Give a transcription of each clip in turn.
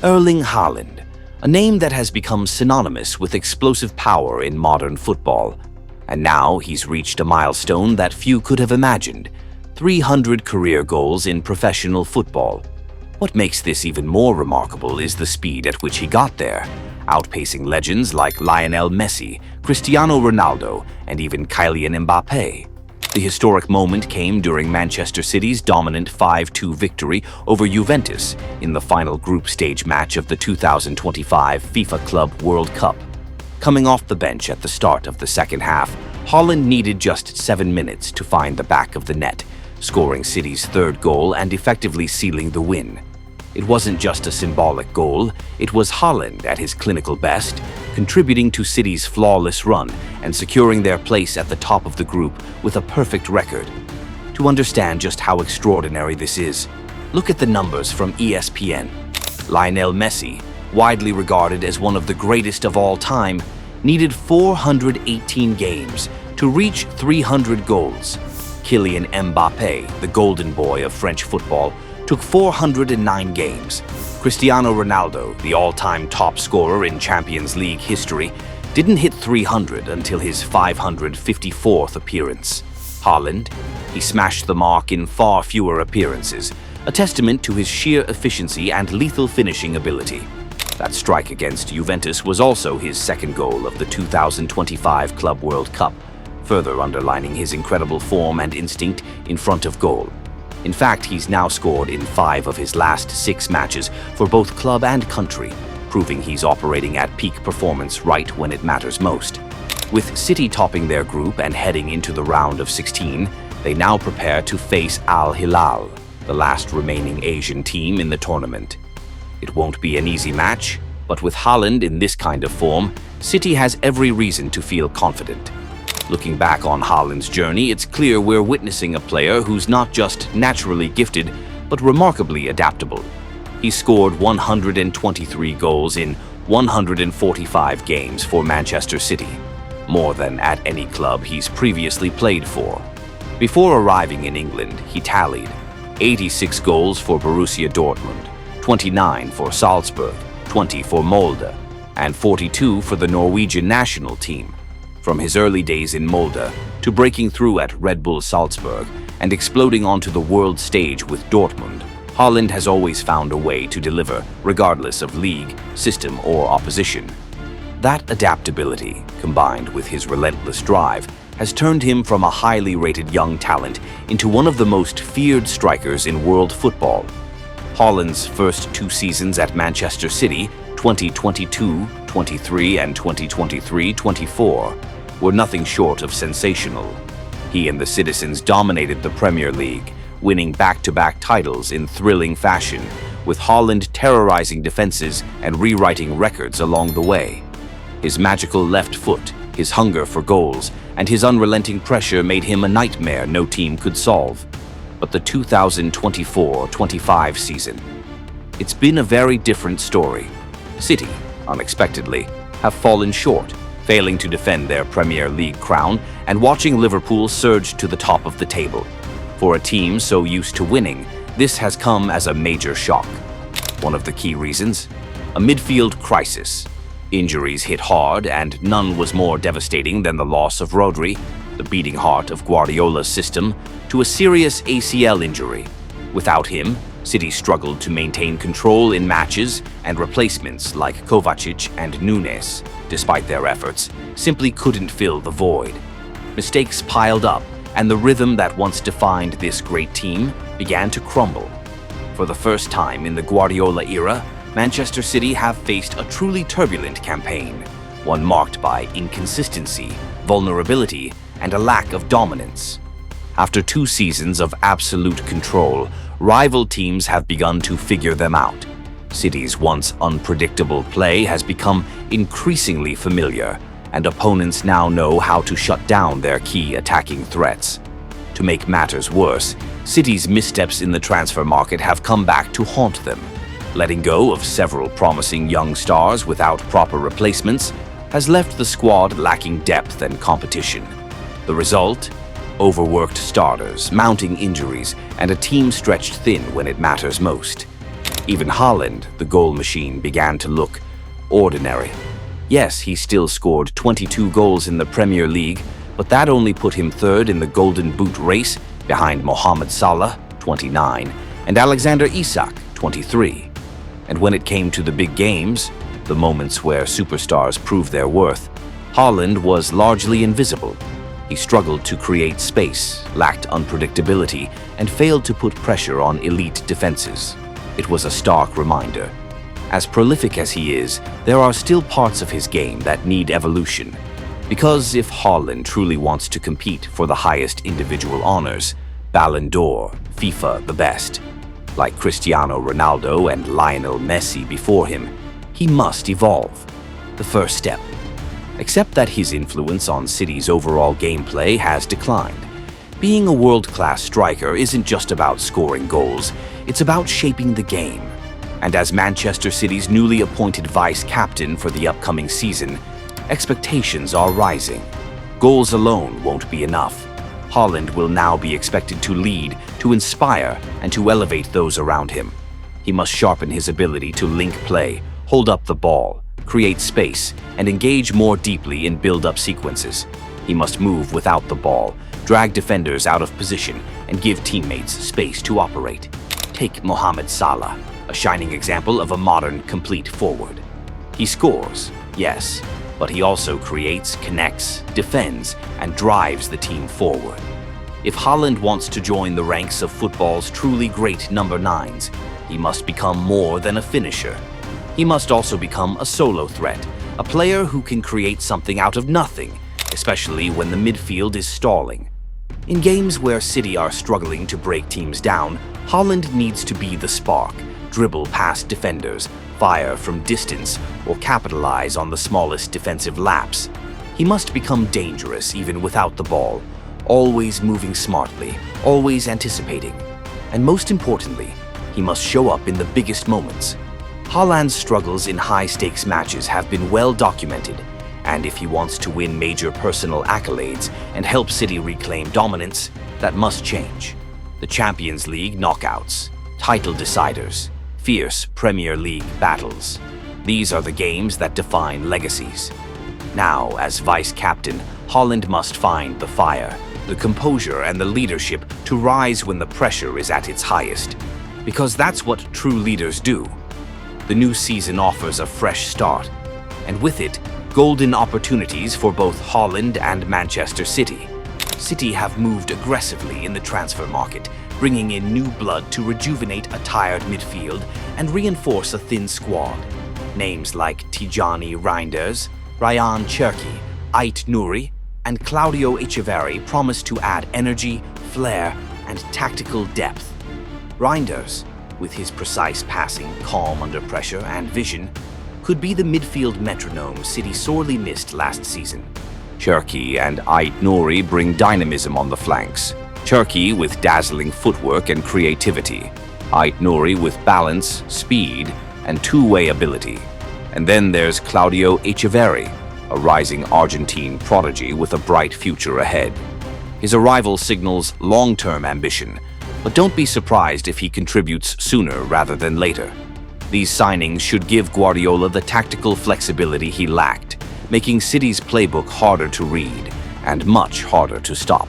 Erling Haaland, a name that has become synonymous with explosive power in modern football. And now he's reached a milestone that few could have imagined: 300 career goals in professional football. What makes this even more remarkable is the speed at which he got there, outpacing legends like Lionel Messi, Cristiano Ronaldo, and even Kylian Mbappe. The historic moment came during Manchester City's dominant 5-2 victory over Juventus in the final group stage match of the 2025 FIFA Club World Cup. Coming off the bench at the start of the second half, Haaland needed just 7 minutes to find the back of the net, scoring City's third goal and effectively sealing the win. It wasn't just a symbolic goal, it was Haaland at his clinical best, contributing to City's flawless run and securing their place at the top of the group with a perfect record. To understand just how extraordinary this is, look at the numbers from ESPN. Lionel Messi, widely regarded as one of the greatest of all time, needed 418 games to reach 300 goals. Kylian Mbappe, the golden boy of French football, took 409 games. Cristiano Ronaldo, the all-time top scorer in Champions League history, didn't hit 300 until his 554th appearance. Haaland, he smashed the mark in far fewer appearances, a testament to his sheer efficiency and lethal finishing ability. That strike against Juventus was also his second goal of the 2025 Club World Cup, further underlining his incredible form and instinct in front of goal. In fact, he's now scored in 5 of his last 6 matches for both club and country, proving he's operating at peak performance right when it matters most. With City topping their group and heading into the round of 16, they now prepare to face Al Hilal, the last remaining Asian team in the tournament. It won't be an easy match, but with Haaland in this kind of form, City has every reason to feel confident. Looking back on Haaland's journey, it's clear we're witnessing a player who's not just naturally gifted, but remarkably adaptable. He scored 123 goals in 145 games for Manchester City, more than at any club he's previously played for. Before arriving in England, he tallied 86 goals for Borussia Dortmund, 29 for Salzburg, 20 for Molde, and 42 for the Norwegian national team. From his early days in Molde to breaking through at Red Bull Salzburg and exploding onto the world stage with Dortmund, Haaland has always found a way to deliver, regardless of league, system, or opposition. That adaptability, combined with his relentless drive, has turned him from a highly rated young talent into one of the most feared strikers in world football. Haaland's first 2 seasons at Manchester City, 2022-23 and 2023-24, were nothing short of sensational. He and the Citizens dominated the Premier League, winning back-to-back titles in thrilling fashion, with Haaland terrorizing defenses and rewriting records along the way. His magical left foot, his hunger for goals, and his unrelenting pressure made him a nightmare no team could solve. But the 2024-25 season, it's been a very different story. City, unexpectedly, have fallen short, failing to defend their Premier League crown and watching Liverpool surge to the top of the table. For a team so used to winning, this has come as a major shock. One of the key reasons? A midfield crisis. Injuries hit hard, and none was more devastating than the loss of Rodri, the beating heart of Guardiola's system, to a serious ACL injury. Without him, City struggled to maintain control in matches, and replacements like Kovacic and Nunes, despite their efforts, simply couldn't fill the void. Mistakes piled up, and the rhythm that once defined this great team began to crumble. For the first time in the Guardiola era, Manchester City have faced a truly turbulent campaign, one marked by inconsistency, vulnerability, and a lack of dominance. After 2 seasons of absolute control, rival teams have begun to figure them out. City's once unpredictable play has become increasingly familiar, and opponents now know how to shut down their key attacking threats. To make matters worse, City's missteps in the transfer market have come back to haunt them. Letting go of several promising young stars without proper replacements has left the squad lacking depth and competition. The result? Overworked starters, mounting injuries, and a team stretched thin when it matters most. Even Haaland, the goal machine, began to look ordinary. Yes, he still scored 22 goals in the Premier League, but that only put him third in the Golden Boot race behind Mohamed Salah, 29, and Alexander Isak, 23. And when it came to the big games, the moments where superstars prove their worth, Haaland was largely invisible. He struggled to create space, lacked unpredictability, and failed to put pressure on elite defenses. It was a stark reminder. As prolific as he is, there are still parts of his game that need evolution. Because if Haaland truly wants to compete for the highest individual honors, Ballon d'Or, FIFA the best, like Cristiano Ronaldo and Lionel Messi before him, he must evolve. The first step. Except that his influence on City's overall gameplay has declined. Being a world-class striker isn't just about scoring goals, it's about shaping the game. And as Manchester City's newly appointed vice-captain for the upcoming season, expectations are rising. Goals alone won't be enough. Haaland will now be expected to lead, to inspire, and to elevate those around him. He must sharpen his ability to link play, hold up the ball, create space, and engage more deeply in build-up sequences. He must move without the ball, drag defenders out of position, and give teammates space to operate. Take Mohamed Salah, a shining example of a modern, complete forward. He scores, yes, but he also creates, connects, defends, and drives the team forward. If Haaland wants to join the ranks of football's truly great number 9s, he must become more than a finisher. He must also become a solo threat, a player who can create something out of nothing, especially when the midfield is stalling. In games where City are struggling to break teams down, Haaland needs to be the spark, dribble past defenders, fire from distance, or capitalize on the smallest defensive lapse. He must become dangerous even without the ball, always moving smartly, always anticipating. And most importantly, he must show up in the biggest moments. Haaland's struggles in high-stakes matches have been well documented, and if he wants to win major personal accolades and help City reclaim dominance, that must change. The Champions League knockouts, title deciders, fierce Premier League battles. These are the games that define legacies. Now, as vice-captain, Haaland must find the fire, the composure, and the leadership to rise when the pressure is at its highest. Because that's what true leaders do. The new season offers a fresh start, and with it, golden opportunities for both Haaland and Manchester City. City have moved aggressively in the transfer market, bringing in new blood to rejuvenate a tired midfield and reinforce a thin squad. Names like Tijani Reinders, Ryan Cherki, Ait Nouri, and Claudio Echeverri promise to add energy, flair, and tactical depth. Reinders, with his precise passing, calm under pressure, and vision, could be the midfield metronome City sorely missed last season. Cherki and Ait Nouri bring dynamism on the flanks. Cherki with dazzling footwork and creativity. Ait Nouri with balance, speed, and two-way ability. And then there's Claudio Echeverri, a rising Argentine prodigy with a bright future ahead. His arrival signals long-term ambition, but don't be surprised if he contributes sooner rather than later. These signings should give Guardiola the tactical flexibility he lacked, making City's playbook harder to read and much harder to stop.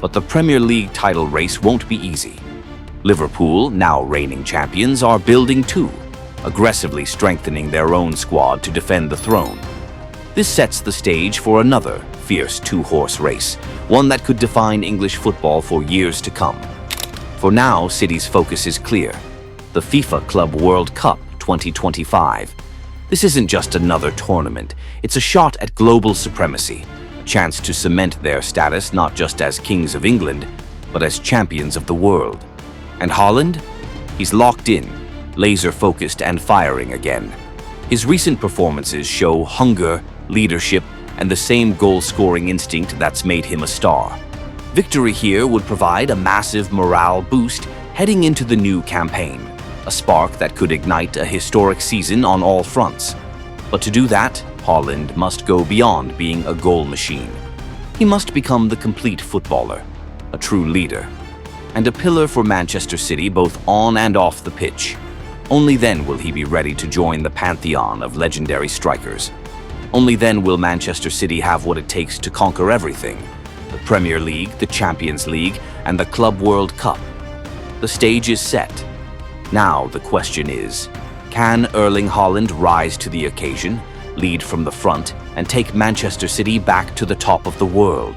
But the Premier League title race won't be easy. Liverpool, now reigning champions, are building too, aggressively strengthening their own squad to defend the throne. This sets the stage for another fierce two-horse race, one that could define English football for years to come. For now, City's focus is clear: the FIFA Club World Cup 2025. This isn't just another tournament, it's a shot at global supremacy, a chance to cement their status not just as kings of England, but as champions of the world. And Haaland? He's locked in, laser-focused and firing again. His recent performances show hunger, leadership, and the same goal-scoring instinct that's made him a star. Victory here would provide a massive morale boost heading into the new campaign, a spark that could ignite a historic season on all fronts. But to do that, Haaland must go beyond being a goal machine. He must become the complete footballer, a true leader, and a pillar for Manchester City both on and off the pitch. Only then will he be ready to join the pantheon of legendary strikers. Only then will Manchester City have what it takes to conquer everything: the Premier League, the Champions League, and the Club World Cup. The stage is set. Now the question is, can Erling Haaland rise to the occasion, lead from the front, and take Manchester City back to the top of the world?